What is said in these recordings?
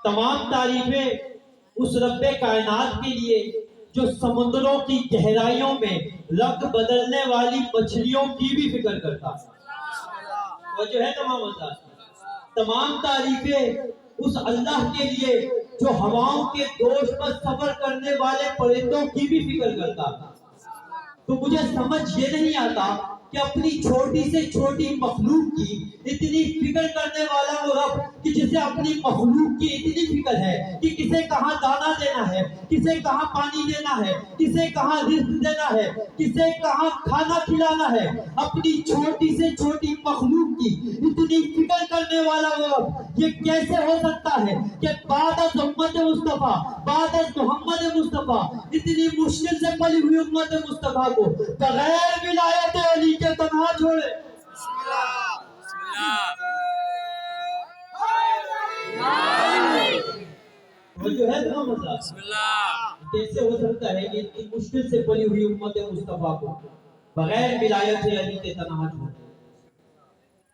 تمام تعریفیں اس رب کائنات کے لیے جو سمندروں کی گہرائیوں میں رنگ بدلنے والی مچھلیوں کی بھی فکر کرتا ہے. وہ جو ہے تمام تعریفیں اس اللہ کے لیے جو ہواؤں کے دوش پر سفر کرنے والے پرندوں کی بھی فکر کرتا ہے. تو مجھے سمجھ یہ نہیں آتا کہ اپنی چھوٹی سے چھوٹی مخلوق کی اتنی فکر کرنے والا وہ رب کہ جسے اپنی مخلوق کی اتنی فکر ہے کہ کسے کہاں دانا دینا ہے, کسے کہاں پانی دینا ہے, کسے کہاں رزق دینا ہے, کسے کہاں کھانا کھلانا ہے, اپنی چھوٹی سے چھوٹی مخلوق کی اتنی فکر کرنے والا وہ رب یہ کیسے ہو سکتا ہے کہ بعد از امت مصطفیٰ, بعد از محمد مصطفیٰ, اتنی مشکل سے پلی ہوئی امت مصطفیٰ کو بغیر ولایت علی کے تنہا چھوڑے. وہ جو ہے نا کیسے ہو سکتا ہے کہ اتنی مشکل سے پلی ہوئی امت مصطفیٰ کو بغیر ولایت علی کے تنہا چھوڑے.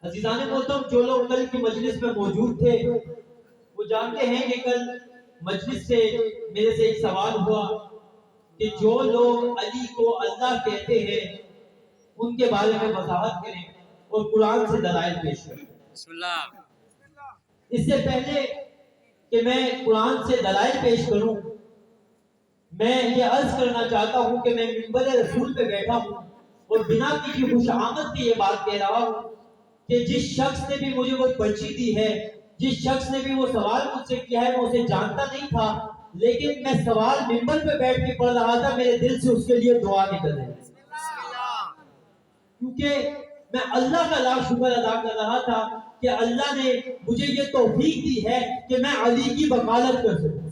عزیزان محترم, جو لوگ کل کی مجلس میں موجود تھے وہ جانتے ہیں کہ کل مجلس سے میرے سے ایک سوال ہوا کہ جو لوگ علی کو اللہ کہتے ہیں ان کے بارے میں وضاحت کریں اور قرآن سے دلائل پیش کریں. بسم اللہ. اس سے پہلے کہ میں قرآن سے دلائل پیش کروں, میں یہ عرض کرنا چاہتا ہوں کہ میں منبر رسول پہ بیٹھا ہوں اور بنا کسی خوش آمد کی یہ بات کہہ رہا ہوں کہ جس شخص نے بھی مجھے وہ پرچی دی ہے, جس شخص نے بھی وہ سوال مجھ سے کیا ہے, میں اسے جانتا نہیں تھا, لیکن میں سوال منبر پہ بیٹھ کے پڑھ رہا تھا, میرے دل سے اس کے لیے دعا نکل رہی, کیونکہ میں اللہ کا لاکھ شکر ادا کر رہا تھا کہ اللہ نے مجھے یہ توفیق دی ہے کہ میں علی کی وکالت کر سکوں.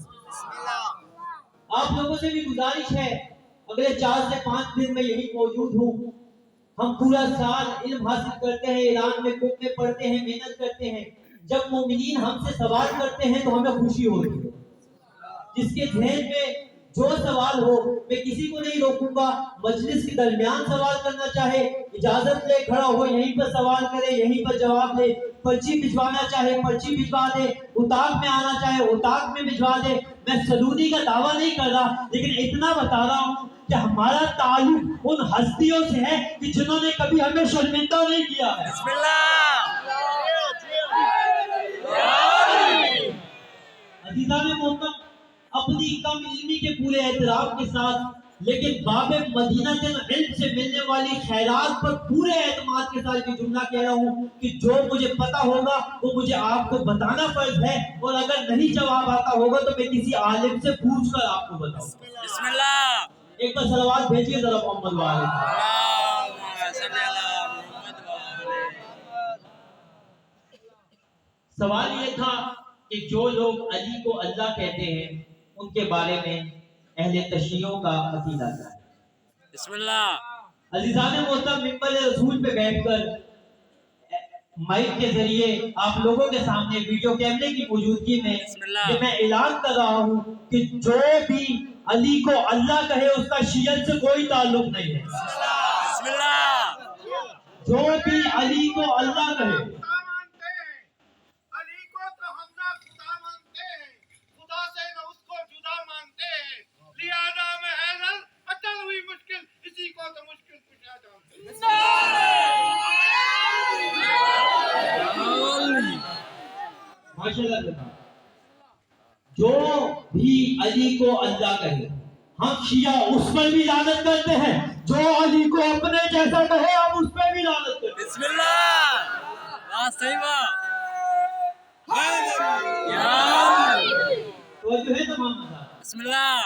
آپ لوگوں سے بھی گزارش ہے, اگلے 4 سے 5 دن میں یہی موجود ہوں. ہم پورا سال علم حاصل کرتے ہیں, ایران میں کتب میں پڑھتے ہیں, محنت کرتے ہیں. جب مومنین ہم سے سوال کرتے ہیں تو ہمیں خوشی ہوتی ہے. جس کے ذہن میں جو سوال ہو, میں کسی کو نہیں روکوں گا, مجلس کے درمیان سوال کرنا چاہے اجازت لے, کھڑا ہو یہیں پر سوال کرے, یہیں پر جواب دے, پرچی بھجوانا چاہے پرچی بھجوا دے, اتاق میں آنا چاہے اتاق میں بھجوا دے. میں سلونی کا دعویٰ نہیں کر رہا, لیکن اتنا بتا رہا ہوں کہ ہمارا تعلق ان ہستیوں سے ہے کہ جنہوں نے کبھی ہمیں شرمندہ نہیں کیا ہے. بسم اللہ. عزیزان محترم, اپنی کم علمی کے پورے اعتراف کے ساتھ لیکن باب مدینہ علم سے ملنے والی خیرات پر پورے اعتماد کے ساتھ یہ جملہ کہہ رہا ہوں کہ جو مجھے پتا ہوگا وہ مجھے آپ کو بتانا فرض ہے, اور اگر نہیں جواب آتا ہوگا تو میں کسی عالم سے پوچھ کر آپ کو بتاؤں. بسم اللہ. ایک بار صلوات بھیجیے ذرا محمد والے. سوال یہ تھا کہ جو لوگ علی کو اللہ کہتے ہیں ان کے بارے میں اہل تشیعوں کا عقیدہ کیا ہے. بسم اللہ. عزیزان محترم, منبر رسول پہ بیٹھ کر مائک کے ذریعے آپ لوگوں کے سامنے ویڈیو کیمرے کی موجودگی میں یہ میں اعلان کر رہا ہوں کہ جو بھی علی کو اللہ کہے اس کا شیعت سے کوئی تعلق نہیں ہے. بسم اللہ. جو بھی علی کو اللہ کہے, جو بھی علی کو اللہ کہے, ہم شیعہ اس پر بھی لعنت کرتے ہیں, جو علی کو اپنے جیسا کہے ہم اس پہ بھی لعنت کرتے ہیں. بسم اللہ. صحیح بات. بسم اللہ.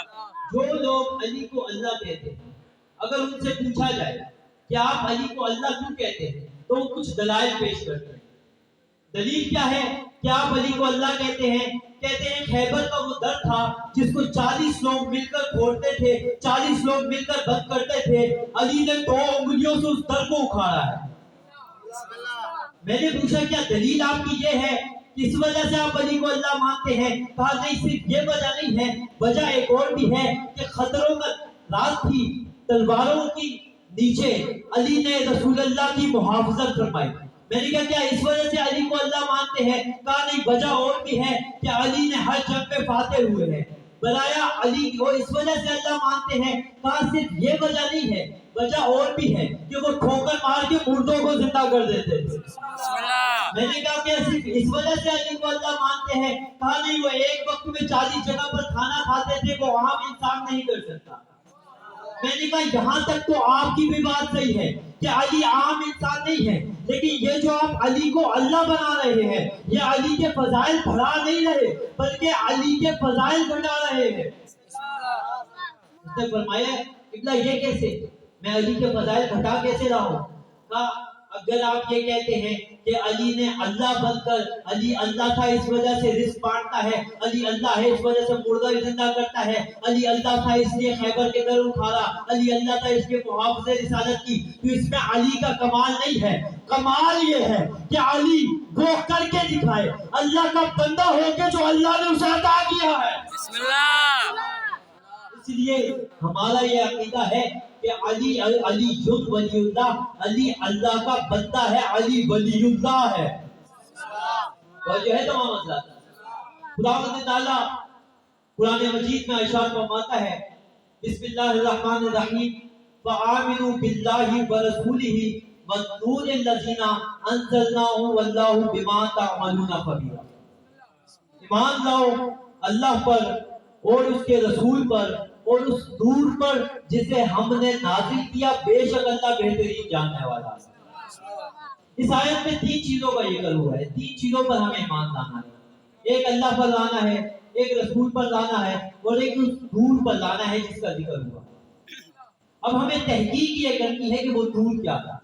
جو لوگ علی کو اللہ کہتے ہیں, اگر ان سے پوچھا جائے کہ آپ علی کو اللہ کیوں کہتے ہیں تو وہ کچھ دلائل پیش کرتے ہیں. دلیل کیا ہے کہ آپ علی کو اللہ کہتے ہیں؟ کہتے ہیں خیبر کا وہ در تھا جس کو 40 لوگ مل کر کھولتے تھے, 40 لوگ مل کر بند کرتے تھے, علی نے 2 انگلیوں سے اس در کو اکھاڑا ہے. میں نے پوچھا کیا دلیل آپ کی یہ ہے کہ اس وجہ سے آپ علی کو اللہ مانتے ہیں؟ کہا نہیں, صرف یہ وجہ نہیں ہے, وجہ ایک اور بھی ہے کہ خطروں کا رات تھی, تلواروں کی نیچے علی نے رسول اللہ کی محافظت فرمائی. میں نے کہا کیا اس وجہ سے علی کو اللہ مانتے ہیں؟ کہا نہیں، وجہ اور بھی ہے کہ علی نے ہر جنگ میں فاتح ہوئے ہیں۔ بتایا علی کو اس وجہ سے اللہ مانتے ہیں؟ کہا صرف یہ وجہ نہیں ہے، وجہ اور بھی ہے کہ وہ ٹھوکر مار کے مردوں کو زندہ کر دیتے تھے۔ میں نے کہا کہ صرف اس وجہ سے علی کو اللہ مانتے ہیں؟ کہا نہیں، وہ ایک وقت میں 40 جگہ پر کھانا کھاتے تھے، وہ عام انسان نہیں کر سکتا۔ میں نے کہا یہاں تک تو آپ کی بھی بات صحیح ہے کہ علی عام انسان نہیں ہے، لیکن یہ جو آپ علی کو اللہ بنا رہے ہیں، یہ علی کے فضائل بڑھا نہیں رہے بلکہ علی کے فضائل گھٹا رہے ہیں۔ اس نے فرمایا قبلہ یہ کیسے؟ میں علی کے فضائل گھٹا کیسے رہا ہوں؟ کہا اگر آپ یہ کہتے ہیں کہ علی نے اللہ بن کر، علی اللہ تھا اس وجہ سے رزق بانٹتا ہے، علی اللہ ہے اس وجہ سے مردہ زندہ کرتا ہے، علی اللہ تھا اس لیے خیبر کے در اٹھارا، علی اللہ تھا اس کے محافظ رسالت کی، تو اس میں علی کا کمال نہیں ہے۔ کمال یہ ہے کہ علی وہ کر کے دکھائے، اللہ کا بندہ ہو کے جو اللہ نے اسے عطا کیا ہے۔ بسم اللہ۔ اس لیے ہمارا یہ عقیدہ ہے کہ علی ولی اللہ، علی اللہ کا بندہ ہے، علی ولی اللہ ہے۔ اور جو ہے تمام مسئلہ خداوند تعالیٰ قرآن مجید میں ارشاد فرماتا ہے بسم اللہ الرحمن الرحیم فآمنوا باللہ ورسولہ والنور الذی انزلناہ واللہ بما تعملون خبیر۔ ایمان لاؤ اللہ پر اور اس کے رسول پر اور اس نور پر جسے ہم نے نازل کیا، بے شک اللہ بہترین جاننے والا ہے۔ اس آیت میں 3 چیزوں کا ذکر ہوا ہے، 3 چیزوں پر ہمیں ایمان لانا ہے۔ ایک اللہ پر لانا ہے، ایک رسول پر لانا ہے، اور ایک اس نور پر لانا ہے جس کا ذکر ہوا۔ اب ہمیں تحقیق یہ کرنی ہے کہ وہ نور کیا تھا۔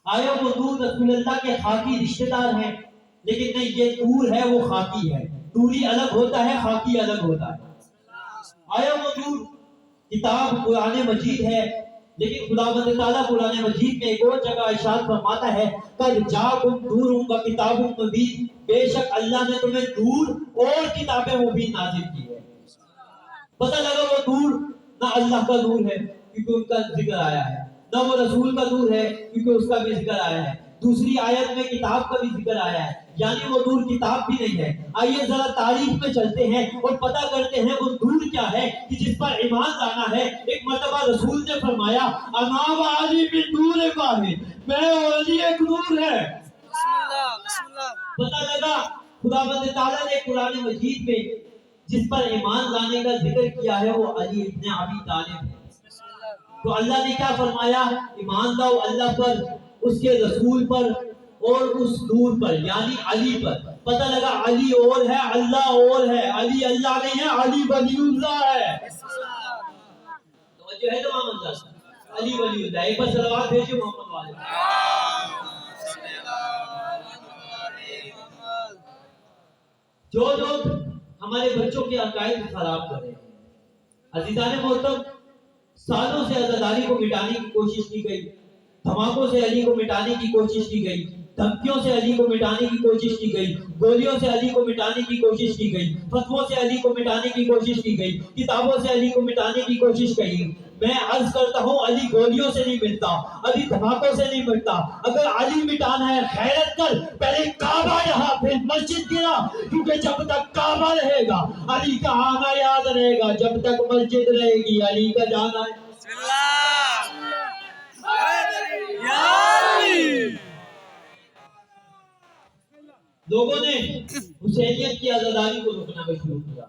آیا وہ نور رسول اللہ کے خاکی رشتہ دار ہیں؟ لیکن نہیں، یہ نور ہے وہ خاکی ہے۔ نوری الگ ہوتا ہے، خاکی الگ ہوتا ہے۔ آیا وہ نور کتاب قرآن مجید ہے، لیکن خداوند تعالیٰ قرآن مجید میں ایک اور جگہ ارشاد فرماتا ہے قد جاءکم نور و کتاب مبین، بے شک اللہ نے تمہیں نور اور کتاب مبین نازل کی ہے۔ پتہ لگا وہ نور نہ اللہ کا نور ہے کیونکہ ان کا ذکر آیا ہے، نہ وہ رسول کا نور ہے کیونکہ اس کا بھی ذکر آیا ہے۔ دوسری آیت میں کتاب کا بھی ذکر آیا ہے، یعنی وہ نور کتاب بھی نہیں ہے۔ آئیے ذرا تاریخ میں چلتے ہیں اور پتہ کرتے ہیں وہ نور کیا ہے کہ جس پر ایمان لانا ہے۔ ایک مرتبہ رسول نے فرمایا انا و علی من نور واحد، میں اور علی ایک نور ہے۔ پتہ لگا خداوند تعالیٰ نے قرآن مجید میں جس پر ایمان لانے کا ذکر کیا ہے وہ علی ابن ابی طالب ہے۔ تو اللہ نے کیا فرمایا؟ ایمان لاؤ اللہ پر، اس کے رسول پر اور اس نور پر، یعنی علی پر۔ پتہ لگا علی اور ہے، اللہ اور ہے۔ علی اللہ نہیں ہے، علی ولی اللہ ہے۔ توجہ ہے تمام اللہ، علی ولی اللہ۔ ایک بار صلوات بھیجو محمد والے۔ جو لوگ ہمارے بچوں کے عقائد خراب کر رہے ہیں، عزیزان محترم، سالوں سے عزاداری کو مٹانے کی کوشش کی گئی، دھماکوں سے علی کو مٹانے کی کوشش کی گئی، دھمکیوں سے علی کو مٹانے کی کوشش کی گئی، گولیوں سے علی کو مٹانے کی کوشش کی گئی، فتووں سے علی کو مٹانے کی کوشش کی گئی، کتابوں سے علی کو مٹانے کی کوشش کی گئی۔ میں عرض کرتا ہوں علی گولیوں سے نہیں ملتا، علی دھماکوں سے نہیں ملتا۔ اگر علی مٹانا ہے خیرت کر، پہلے کعبہ یہاں پھر مسجد گرا، کیونکہ جب تک کعبہ رہے گا علی کا آنا یاد رہے گا، جب تک مسجد رہے گی علی کا جانا ہے۔ بسم اللہ لوگوں نے حسینیت کی عزاداری کو روکنا بھی شروع کیا۔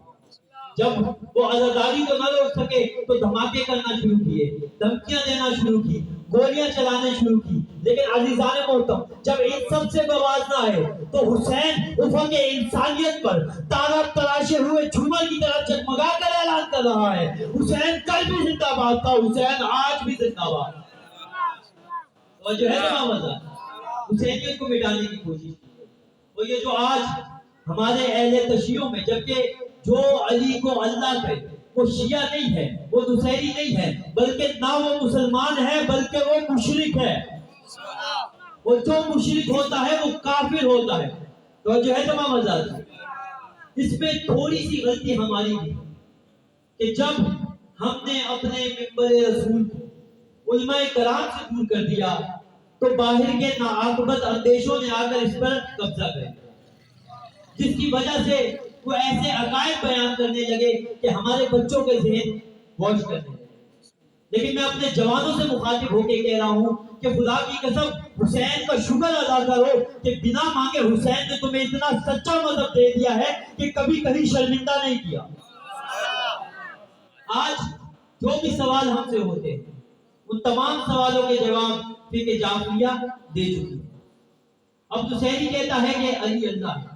جب وہ عزاداری کو نہ روک سکے تو دھماکے کرنا شروع کیے، دھمکیاں دینا شروع کی، گولیاں چلانے شروع کی۔ لیکن عزیزان محترم، جب ان سب سے بواز نہ آئے تو حسین افق انسانیت پر تارا تراشے ہوئے جھومر کی طرح جگمگا کر اعلان کر رہا ہے حسین کل بھی زندہ باد تھا، حسین آج بھی زندہ باد۔ اور جو ہے نا مزہ حسینیت کو مٹانے کی کوشش کی ہے، وہ یہ جو آج ہمارے اہل تشیعوں میں، جبکہ جو علی کو اللہ کہے وہ شیعہ نہیں ہے، وہ نصیری نہیں ہے، بلکہ نہ وہ مسلمان ہے بلکہ وہ مشرک ہے۔ اور جو مشرک ہوتا ہے وہ کافر ہوتا ہے۔ تو جو ہے تمام آزاد، اس میں تھوڑی سی غلطی ہماری تھی کہ جب ہم نے اپنے ممبر رسول کو علماء کرام سے دور کر دیا تو باہر کے ناعاقبت اندیشوں نے آ کر اس پر قبضہ کر لیا، جس کی وجہ سے وہ ایسے عقائد بیان کرنے لگے کہ ہمارے بچوں کے ذہن واش کرنے لگے۔ لیکن میں اپنے جوانوں سے مخاطب ہو کے کہہ رہا ہوں کہ خدا کی قسم حسین کا شکر ادا کرو کہ بنا مانگے حسین نے تمہیں اتنا سچا مذہب دے دیا ہے کہ کبھی کہیں شرمندہ نہیں کیا۔ آج جو بھی سوال ہم سے ہوتے ہیں ان تمام سوالوں کے جواب فقہ جعفریہ دے چکی ہے۔ اب حسینی کہتا ہے کہ علی اللہ ہے،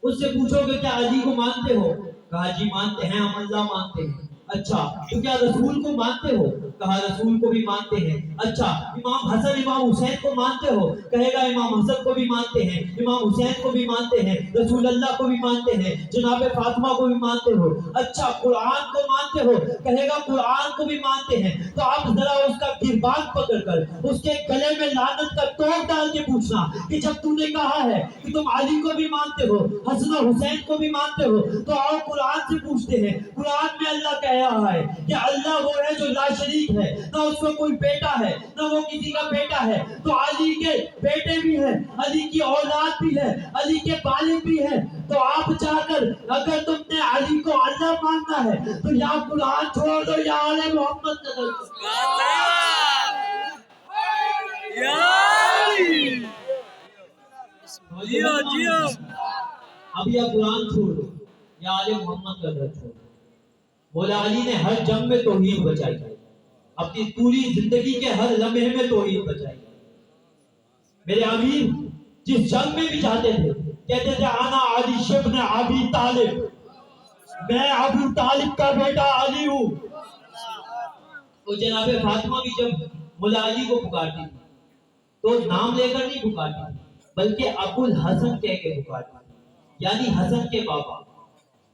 اس سے پوچھو کہ کیا علی کو مانتے ہو؟ کہا جی مانتے ہیں، ہم اللہ مانتے ہیں۔ اچھا تو کیا رسول کو مانتے ہو؟ کہا رسول کو بھی مانتے ہیں۔ اچھا امام حسن امام حسین کو مانتے ہو؟ کہے گا امام حسن کو بھی مانتے ہیں، امام حسین کو بھی مانتے ہیں، رسول اللہ کو بھی مانتے ہیں، جناب فاطمہ کو بھی مانتے ہو۔ اچھا قرآن کو مانتے ہو؟ کہے گا قرآن کو بھی مانتے ہیں۔ تو آپ ذرا اس کا گربان پکڑ کر اس کے گلے میں لعنت کا توق ڈال کے پوچھنا کہ جب تو نے کہا ہے کہ تم علی کو بھی مانتے ہو، حسن و حسین کو بھی مانتے ہو، تو آؤ قرآن سے پوچھتے ہیں۔ قرآن میں اللہ کہہ رہا ہے کہ اللہ وہ ہے جو لا شریک ہے، نہ اس کو کوئی بیٹا ہے نہ وہ کسی کا بیٹا ہے۔ تو علی کے بیٹے بھی ہیں، علی کی اولاد بھی ہے، علی کے والد بھی ہیں۔ تو آپ چاہ کر اگر تم نے علی کو اللہ ماننا ہے تو یا قرآن چھوڑ دو یا آل محمد قتل اب یا قرآن چھوڑ دو یا آل محمد کا در چھوڑ دو۔ مولا علی نے ہر جنگ میں توحید بچائی، اپنی پوری زندگی کے ہر لمحے میں توحید بچائی۔ میرے امیر جس جنگ میں بھی جاتے تھے کہتے تھے انا علی ابن ابی طالب، میں ابو طالب کا بیٹا علی ہوں۔ تو جناب فاطمہ بھی جب مولا علی کو پکارتی تھی تو نام لے کر نہیں پکارتی بلکہ ابو الحسن کہہ کے پکارتی، یعنی حسن کے بابا۔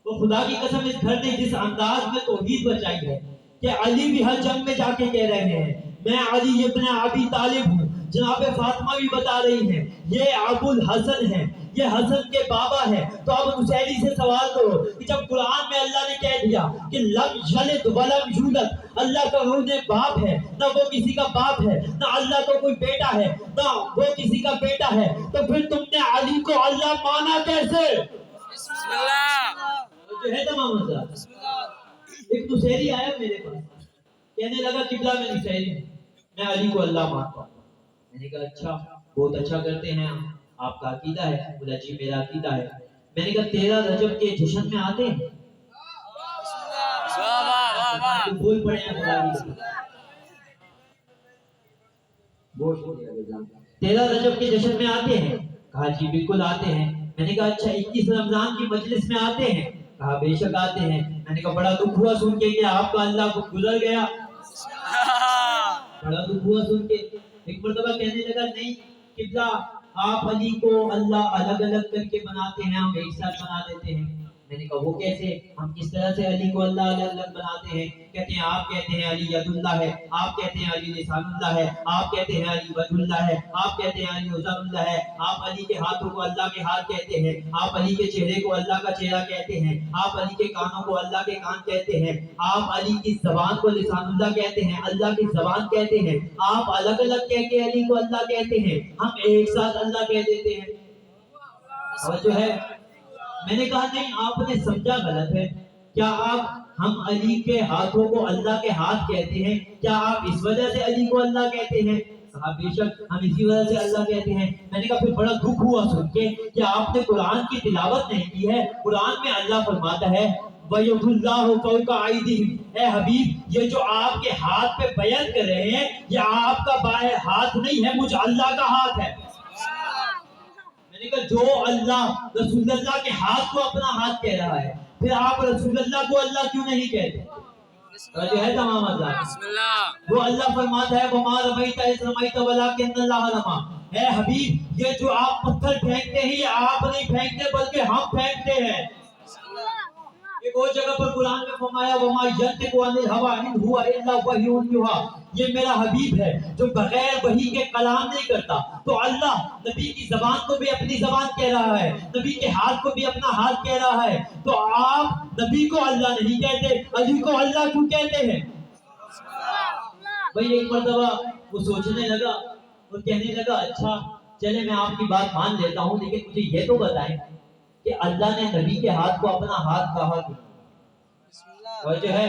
تو خدا کی قسم اس گھر نے جس انداز میں توحید بچائی ہے کہ علی بھی ہر جنگ میں جا کے کہہ رہے ہیں میں علی ابن ابی طالب ہوں۔ جناب فاطمہ بھی بتا رہی ہیں یہ ابو الحسن ہے، یہ حسن کے بابا ہے۔ تو اب حسینی سے سوال کرو کہ جب قرآن میں اللہ نے کہہ دیا کہ لم یلد ولم یولد، اللہ کا انہیں باپ ہے نہ وہ کسی کا باپ ہے، نہ اللہ کو کوئی بیٹا ہے نہ وہ کسی کا بیٹا ہے، تو پھر تم نے علی کو اللہ مانا کیسے؟ بسم اللہ جو ہے تمام حضرات۔ ایک نصیری آیا میرے پاس، کہنے لگا قبلہ میں نصیری میں علی کو اللہ مانتا ہوں۔ میں نے کہا اچھا بہت اچھا کرتے ہیں آپ کا عقیدہ ہے؟ بولا جی میرا عقیدہ ہے۔ میں نے کہا 13 رجب کے جشن میں آتے ہیں؟ بول پڑے ہیں خدا کی 13 رجب کے جشن میں آتے ہیں؟ کہا جی بالکل آتے ہیں۔ میں نے کہا اچھا 21 رمضان کی مجلس میں آتے ہیں؟ کہا بے شک آتے ہیں۔ میں نے کہا بڑا دکھ ہوا سن کے کہ آپ کا اللہ کو گزر گیا، بڑا دکھ ہوا سن کے۔ ایک مرتبہ کہنے لگا نہیں قبلہ آپ علی کو اللہ الگ الگ کر کے بناتے ہیں، ہم ایک ساتھ بنا دیتے ہیں۔ میں نے کہا وہ کیسے، ہم کس طرح سے علی کو اللہ الگ الگ بناتے ہیں؟ کہتے ہیں آپ کہتے ہیں علی ید اللہ ہے، آپ کہتے ہیں علی لسان اللہ ہے، آپ کہتے ہیں علی وجہ اللہ ہے، آپ کہتے ہیں علی عزم اللہ ہے، آپ علی کے ہاتھوں کو اللہ کے ہاتھ کہتے ہیں، آپ علی کے چہرے کو اللہ کا چہرہ کہتے ہیں، آپ علی کے کانوں کو اللہ کے کان کہتے ہیں، آپ علی کی زبان کو لسان اللہ کہتے ہیں، اللہ کی زبان کہتے ہیں، آپ الگ الگ کہہ کے علی کو اللہ کہتے ہیں، ہم ایک ساتھ اللہ کہہ دیتے ہیں۔ توجہ ہے؟ میں نے کہا نہیں آپ نے سمجھا غلط ہے، کیا آپ ہم علی کے ہاتھوں کو اللہ کے ہاتھ کہتے ہیں؟ کیا آپ اس وجہ سے علی کو اللہ کہتے ہیں؟ کہا بے شک ہم اسی وجہ سے اللہ کہتے ہیں۔ میں نے کہا پھر بڑا دکھ ہوا سن کے کہ آپ نے قرآن کی تلاوت نہیں کی ہے۔ قرآن میں اللہ فرماتا ہے وَيَدُ اللَّهُ فَوْقَ أَيْدِيهِمْ، اے حبیب یہ جو آپ کے ہاتھ پہ بیعت کر رہے ہیں یہ آپ کا بائیں ہاتھ نہیں ہے، مجھ اللہ کا ہاتھ ہے۔ میں نے کہا جو اللہ رسول اللہ کے ہاتھ کو اپنا ہاتھ کہہ رہا ہے پھر آپ رسول اللہ کو اللہ کیوں نہیں کہتے؟ جو ہے تمام اللہ وہ اللہ فرماتا ہے وَمَا رَمَيْتَ إِذْ رَمَيْتَ وَلَكِنَّ اللَّهَ رَمَى، اے حبیب یہ جو آپ پتھر پھینکتے ہیں یہ آپ نہیں پھینکتے بلکہ ہم پھینکتے ہیں۔ ایک اور جگہ پر قرآن میں فرمایا وَمَا يَنطِقُ عَنِ الْهَوَىٰ إِنْ هُوَ إِلَّا وَحْيٌ يُوحَىٰ، یہ میرا حبیب ہے جو بغیر وحی کے کلام نہیں کرتا۔ تو اللہ نبی کی زبان کو بھی اپنی زبان کہہ رہا ہے، نبی کے ہاتھ کو بھی اپنا ہاتھ کہہ رہا ہے، تو آپ نبی کو اللہ نہیں کہتے، علی کو اللہ کیوں کہتے ہیں؟ بھئی ایک مرتبہ وہ سوچنے لگا، اور کہنے لگا اچھا چلے میں آپ کی بات مان لیتا ہوں، لیکن مجھے یہ تو بتائیں کہ اللہ نے نبی کے ہاتھ کو اپنا ہاتھ کہا کیا؟ اور جو ہے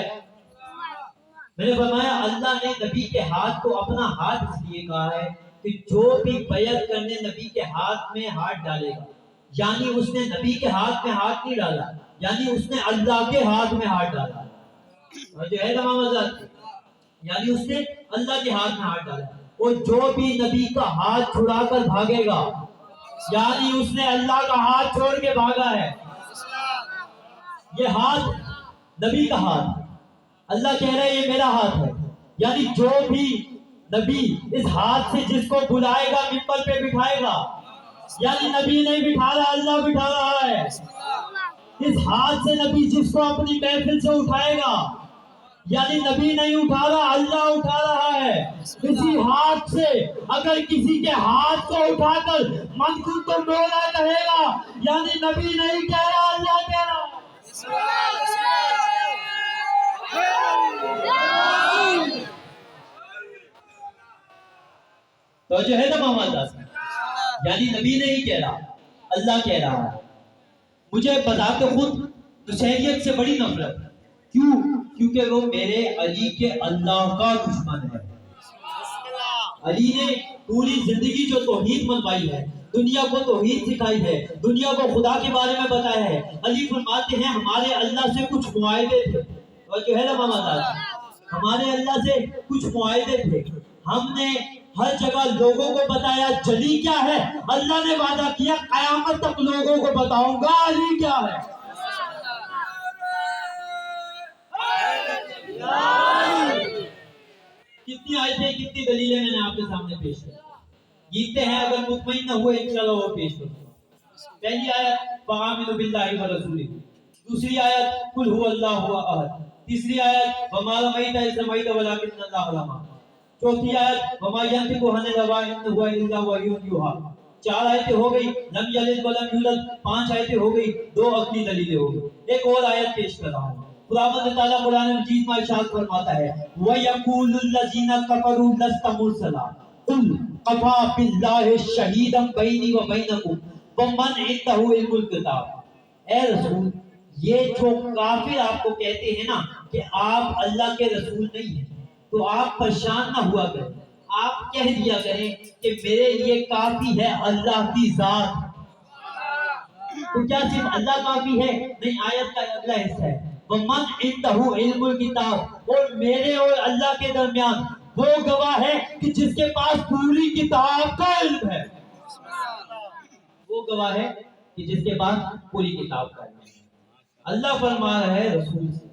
میں نے فرمایا اللہ نے نبی کے ہاتھ کو اپنا ہاتھ اس لیے کہا ہے کہ جو بھی بیعت کرنے نبی کے ہاتھ میں ہاتھ ڈالے گا، یعنی اس نے نبی کے ہاتھ میں ہاتھ نہیں ڈالا، یعنی اس نے اللہ کے ہاتھ میں ہاتھ ڈالا، اور جو ہے تمام آزاد، یعنی اس نے اللہ کے ہاتھ میں ہاتھ ڈالا۔ اور جو بھی نبی کا ہاتھ چھڑا کر بھاگے گا، یعنی اس نے اللہ کا ہاتھ چھوڑ کے بھاگا ہے۔ یہ ہاتھ نبی کا ہاتھ، اللہ کہہ رہے یہ میرا ہاتھ ہے، یعنی جو بھی نبی اس ہاتھ سے جس کو بلائے گا ممبر پہ بٹھائے گا، یعنی نبی نہیں بٹھا رہا اللہ بٹھا رہا ہے۔ اس ہاتھ سے نبی جس کو اپنی محفل سے اٹھائے گا، یعنی نبی نہیں اٹھا رہا اللہ اٹھا رہا ہے۔ کسی ہاتھ سے اگر کسی کے ہاتھ کو اٹھا کر من کو ڈولا کہے گا، یعنی نبی نہیں کہہ رہا اللہ کہہ رہا ہے۔ تو جو ہے تمام آزاد، یعنی نبی نہیں کہہ رہا اللہ کہہ رہا ہے۔ مجھے بذات خود نصیریت سے بڑی نفرت، کیوں؟ کیونکہ وہ میرے علی کے اللہ کا دشمن ہے۔ علی نے پوری زندگی جو توحید منوائی ہے، دنیا کو توحید سکھائی ہے، دنیا کو خدا کے بارے میں بتایا ہے۔ علی فرماتے ہیں ہمارے اللہ سے کچھ معاہدے تھے، اور جو ہے نا ماما، ہمارے اللہ سے کچھ معاہدے تھے، ہم نے ہر جگہ لوگوں کو بتایا جلی کیا ہے، اللہ نے وعدہ کیا قیامت تک لوگوں کو بتاؤں گا علی کیا ہے۔ کتنی آیتیں کتنی دلیلیں میں نے آپ کے سامنے پیش کی، جیتے ہیں اگر مطمئن نہ ہوئے انشاءاللہ وہ پیش کروں۔ پہلی آیت فآمنوا باللہ ورسولہ، دوسری آیت قل هو اللہ احد، تیسری آیت وما رمیت اذ رمیت ولکن اللہ رمی، چوتھی آیت وما ینطق عن الہوی ان هو الا وحی یوحی۔ چار آیتیں ہو گئی، لم یلد ولم یولد، پانچ آیتیں ہو گئی، دو عقلی دلیلیں ہو گئی۔ ایک اور آیت پیش کر رہا ہوں، خداوند تعالیٰ قرآن مجید میں ارشاد فرماتا ہے وَيَقُولُ الَّذِينَ كَفَرُوا لَسْتَ مُرْسَلًا قُلْ كَفَىٰ بِاللَّهِ شَهِيدًا بَيْنِي وَبَيْنَكُمْ وَمَنْ عِندَهُ عِلْمُ الْكِتَابِ۔ اے رسول، یہ جو کافر آپ کو کہتے ہیں نا کہ آپ اللہ کے رسول نہیں ہیں، تو آپ پریشان نہ ہوا کریں، آپ کہہ دیا کریں کہ میرے لیے کافی ہے اللہ کی ذات۔ تو کیا صرف اللہ کافی ہے؟ نہیں، آیت کا اگلا حصہ ہے وَمَنْ عِندَهُ عِلْمُ الْكِتَابِ، اور میرے اور اللہ کے درمیان وہ گواہ ہے کہ جس کے پاس پوری کتاب کا علم ہے، وہ گواہ ہے کہ جس کے پاس پوری کتاب کا علم ہے۔ اللہ فرما رہا ہے رسول سے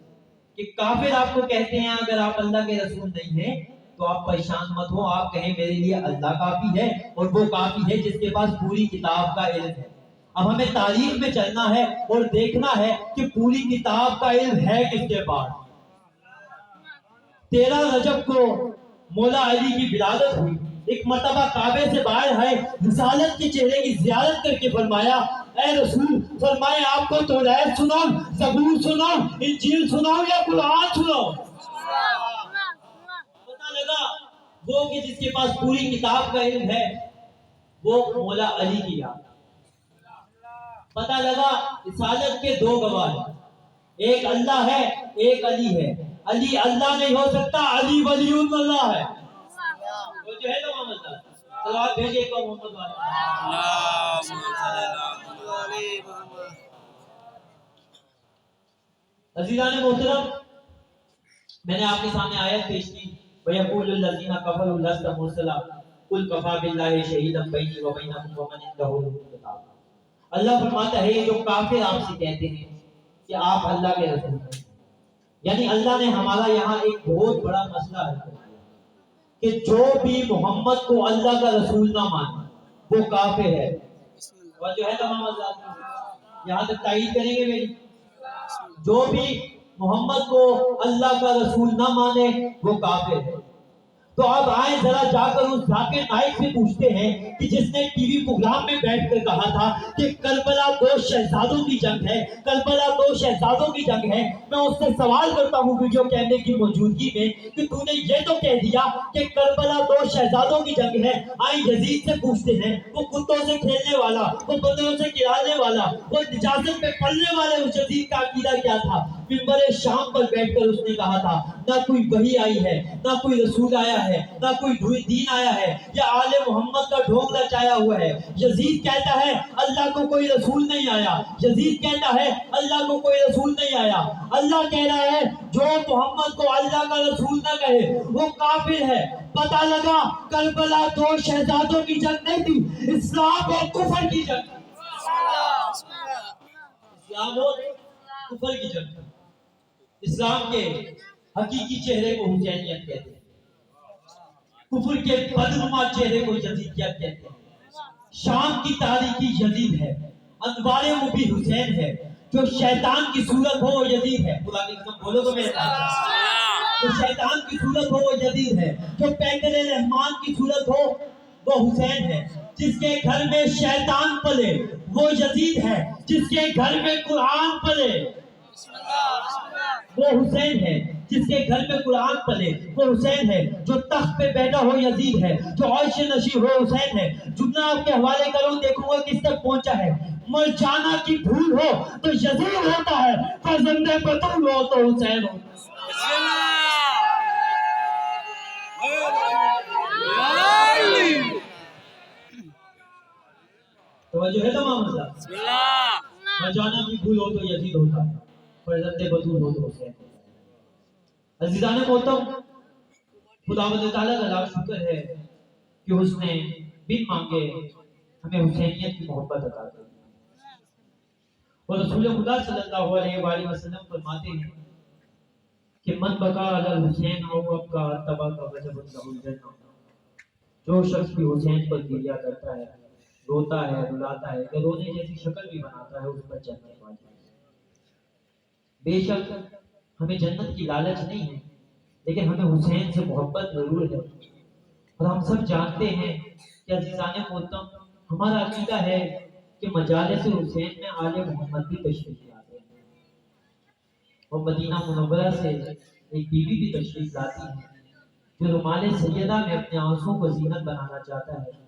کہ کافر آپ کو کہتے ہیں اگر آپ اللہ کے رسول نہیں ہیں تو آپ پریشان مت ہو، آپ کہیں میرے لیے اللہ کافی ہے اور وہ کافی ہے جس کے پاس پوری کتاب کا علم ہے۔ اب ہمیں تاریخ میں چلنا ہے اور دیکھنا ہے کہ پوری کتاب کا علم ہے کس کے پاس۔ 13 رجب کو مولا علی کی ولادت ہوئی، ایک مرتبہ کعبے سے باہر آئے، رسالت کے چہرے کی زیارت کر کے فرمایا اے رسول، فرمائے آپ کو توریت سناؤ، زبور سناؤ، انجیل سناؤ یا قرآن سناؤ؟ پتہ لگا وہ کہ جس کے پاس پوری کتاب کا علم ہے وہ مولا علی کی یاد۔ پتہ لگا رسالت کے دو گواہ ہیں، ایک اللہ ہے ایک علی ہے، علی اللہ نہیں ہو سکتا، علی ولی اللہ ہے۔ وہ جو ہے نا محمد صلوات بھیجے کو محمد عزیزان محترم، میں نے آپ کے سامنے آیت پیش کی وَيَقُولُ الَّذِينَ كَفَرُوا لَسْتَ مُرْسَلًا قُلْ كَفَىٰ بِاللَّهِ شَهِيدًا بَيْنِي وَبَيْنَكُمْ وَمَنْ عِندَهُ عِلْمُ الْكِتَابِ۔ اللہ فرماتا ہے یہ جو کافر آپ سے کہتے ہیں کہ آپ اللہ کے رسول ہیں، یعنی اللہ نے ہمارا یہاں ایک بہت بڑا مسئلہ حل کر دیا کہ جو بھی محمد کو اللہ کا رسول نہ مانے وہ کافر ہے۔ اور جو ہے تمام آزاد یہاں تک تائید کریں گے میری، جو بھی محمد کو اللہ کا رسول نہ مانے وہ کافر ہے۔ تو اب آئے ذرا جا کر اس ذاکر نائک سے پوچھتے ہیں کہ جس نے ٹی وی پروگرام میں بیٹھ کر کہا تھا کہ کربلا 2 شہزادوں کی جنگ ہے، کربلا 2 شہزادوں کی جنگ ہے، میں اس سے سوال کرتا ہوں ویڈیو کیمرے کی موجودگی میں کہ تو نے یہ تو کہہ دیا کہ کربلا 2 شہزادوں کی جنگ ہے۔ آئیں یزید سے پوچھتے ہیں، وہ کتوں سے کھیلنے والا، وہ بندروں سے کھلانے والا، وہ نجاست پہ پڑنے والے اس یزید کا عقیدہ کیا تھا؟ منبر شام پر بیٹھ کر اس نے کہا تھا نہ کوئی وحی آئی ہے، نہ کوئی رسول آیا ہے، نہ کوئی دین آیا ہے، یہ آل محمد کا ڈھونگ رچایا ہوا ہے۔ یزید کہتا ہے اللہ کو کوئی رسول نہیں آیا، یزید کہتا ہے اللہ کو کوئی رسول نہیں آیا۔ اللہ کہہ رہا ہے جو محمد کو اللہ کا رسول نہ کہے وہ کافر ہے۔ پتہ لگا کربلا 2 شہزادوں کی جنگ نہیں تھی، اسلام اور کفر کی جنگ، اسلام اور کفر کی جنگ۔ اسلام کے حقیقی چہرے کو حسینیت کہتے ہیں، کفر کے بدنما چہرے کو یزیدیت کہتے ہیں۔ شام کی تاریخی یزید ہے، انوار مبی حسین ہے، جو شیطان کی صورت ہو وہ یزید ہے۔ خدا کی قسم بولو تو میرے ساتھ، جو شیطان کی صورت ہو وہ یزید ہے، جو پیکر رحمان کی صورت ہو وہ حسین ہے۔ جس کے گھر میں شیطان پلے وہ یزید ہے، جس کے گھر میں قرآن پلے وہ حسین ہے، جس کے گھر میں قرآن پلے وہ حسین ہے، جو تخت پہ بیٹھا ہو یزید ہے، جو عرش نشین ہو حسین ہے۔ جملہ آپ کے حوالے کروں، دیکھوں گا کس تک پہنچا ہے۔ مرجانہ کی پھول ہو تو یزید ہوتا ہے، فرزند بطول ہو تو حسین ہو۔ توجہ ہے تمام حضرات؟ مرجانہ کی پھول ہو تو یزید ہوتا ہے، فرزند بطول ہو تو حسین ہوتا ہے۔ عزیزان محترم، خداوند تعالیٰ کا لاکھ شکر ہے کہ اس نے بن مانگے ہمیں حسینیت کی محبت عطا کی، اور رسول خدا صلی اللہ علیہ وآلہ وسلم فرماتے ہیں کہ من بقا علی الحسین او ابقا تبا کا وجب له الجنہ، جو شخص بھی حسین پر گریا کرتا ہے، روتا ہے، رلاتا ہے، کہ رونے جیسی شکل بھی بناتا ہے، اس پر جنت واجب ہے۔ بے شک ہمیں جنت کی لالچ نہیں ہے، لیکن ہمیں حسین سے محبت ضرور ہے، اور ہم سب جانتے ہیں کہ عزیزان محترم ہمارا عقیدہ ہے کہ مجالس حسین میں آل محمد بھی تشریف لاتے ہیں، اور مدینہ منورہ سے ایک بیوی بھی تشریف لاتی ہے جو رومال سیدہ میں اپنے آنسوں کو زینت بنانا چاہتا ہے،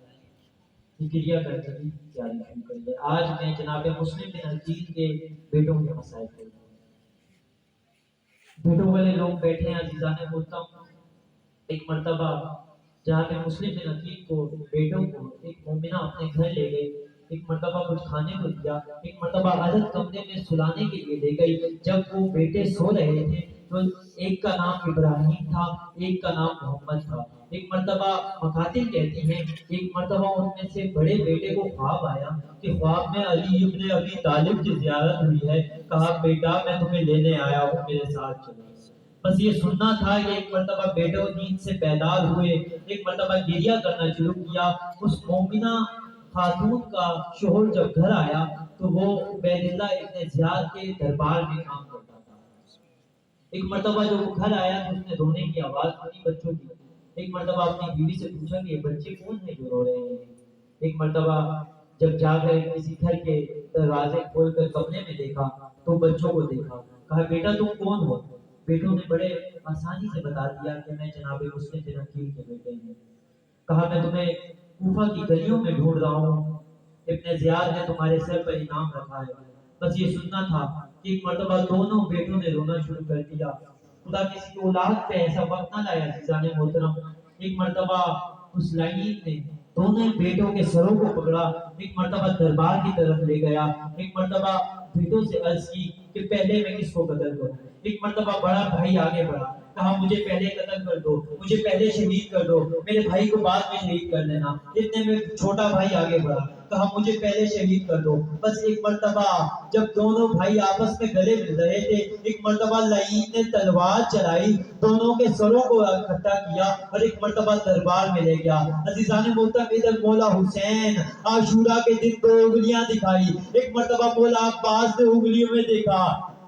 فکریہ کر کے تیاری شروع کر لے۔ آج میں جناب مسلم بن عقیل کے بیٹوں کے مسائل کروں گا۔ بیٹوں والے لوگ بیٹھے ہیں عزیزان محترم۔ ایک مرتبہ جہاں پہ مسلم بن عقیل کو بیٹوں کو ایک مومنہ اپنے گھر لے گئی، ایک مرتبہ کچھ کھانے کو دیا، ایک مرتبہ الگ کمرے میں سلانے کے لیے لے گئی۔ جب وہ بیٹے سو رہے تھے تو ایک کا نام ابراہیم تھا، ایک کا نام محمد تھا۔ ایک مرتبہ مقاتل کہتی ہیں ایک مرتبہ ان میں سے بڑے بیٹے کو خواب آیا کہ خواب میں علی ابن ابی طالب کی زیارت ہوئی ہے، کہا بیٹا میں تمہیں لینے آیا ہوں، میرے ساتھ چلو۔ بس یہ سننا تھا کہ ایک مرتبہ بیٹوں نیند سے بیدار ہوئے، ایک مرتبہ گریہ کرنا شروع کیا۔ اس مومنہ خاتون کا شوہر جب گھر آیا تو وہ عبید اللہ ابن زیاد کے دربار میں کام کرتا تھا۔ ایک مرتبہ جب وہ گھر آیا تو اس نے رونے کی آواز سنی بچوں کی۔ ایک مرتبہ اپنی بیوی سے پوچھا کہ یہ بچے کون ہیں جو رو رہے ہیں۔ ایک مرتبہ جب جا کر کسی گھر کے دروازے کھول کر کمرے میں دیکھا تو بچوں کو دیکھا، کہا بیٹا تم کون ہو؟ بیٹوں نے بڑے آسانی سے بتا دیا کہ میں جناب مسلم بن عقیل کے بیٹے ہیں۔ کہا میں تمہیں کوفہ کی گلیوں میں ڈھونڈ رہا ہوں، ابن زیاد نے تمہارے سر پر انعام رکھا ہے۔ بس یہ سننا تھا کہ ایک مرتبہ دونوں بیٹوں نے رونا شروع کر دیا۔ خدا کسی کی اولاد پہ ایسا وقت نہ لایا عزیزان محترم۔ ایک مرتبہ اس لعین نے دونوں بیٹوں کے سروں کو پکڑا، ایک مرتبہ دربار کی طرف لے گیا، ایک مرتبہ بیٹوں سے عرض کی کہ پہلے میں کس کو قتل کروں۔ ایک مرتبہ بڑا بھائی آگے بڑھا، کہا مجھے پہلے قتل کر دو، مجھے پہلے شہید کر دو، میرے بھائی کو بعد میں شہید کر لینا۔ اتنے میں چھوٹا بھائی آگے بڑھا، کہا مجھے پہلے شہید کر دو۔ بس ایک مرتبہ جب دونوں بھائی آپس میں گلے مل رہے تھے، ایک مرتبہ لعین نے تلوار چلائی، دونوں کے سروں کو اکٹھا کیا اور ایک مرتبہ دربار میں لے گیا۔ عزیزان محترم ادھر مولا حسین عاشورہ کے دن 2 انگلیاں دکھائی، ایک مرتبہ مولا عباس نے انگلیوں میں دیکھا،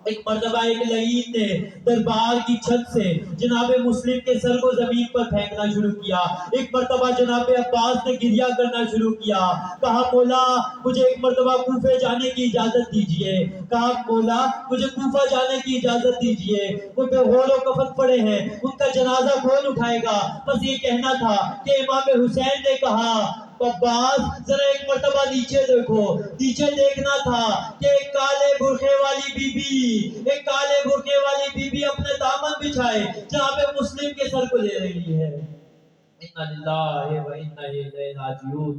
ایک مرتبہ ایک لعین نے دربار کی چھت سے جناب مسلم کے سر کو زمین پر پھینکنا شروع کیا. ایک مرتبہ جناب عباس نے گریہ کرنا شروع کیا. کہا مولا مجھے ایک مرتبہ کوفے جانے کی اجازت دیجئے. کہا مولا مجھے کوفہ جانے کی اجازت دیجئے. وہ بے غول و کفن پڑے ہیں, ان کا جنازہ کون اٹھائے گا؟ بس یہ کہنا تھا کہ امام حسین نے کہا عباس ذرا ایک مرتبہ نیچے دیکھو. نیچے دیکھنا تھا کہ ایک کالے برقعے والی بی بی اپنے دامن بچھائے جناب مسلم کے سر کو لے رہی ہے. اِنَّا لِلَّهِ وَإِنَّا إِلَيْهِ رَاجِعُونَ.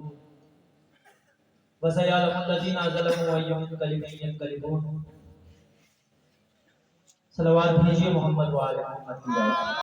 وَسَيَعْلَمُ الَّذِينَ ظَلَمُوا أَيَّ مُنقَلِبٍ يَنقَلِبُونَ. صلوات بھیجیے محمد وآل محمد.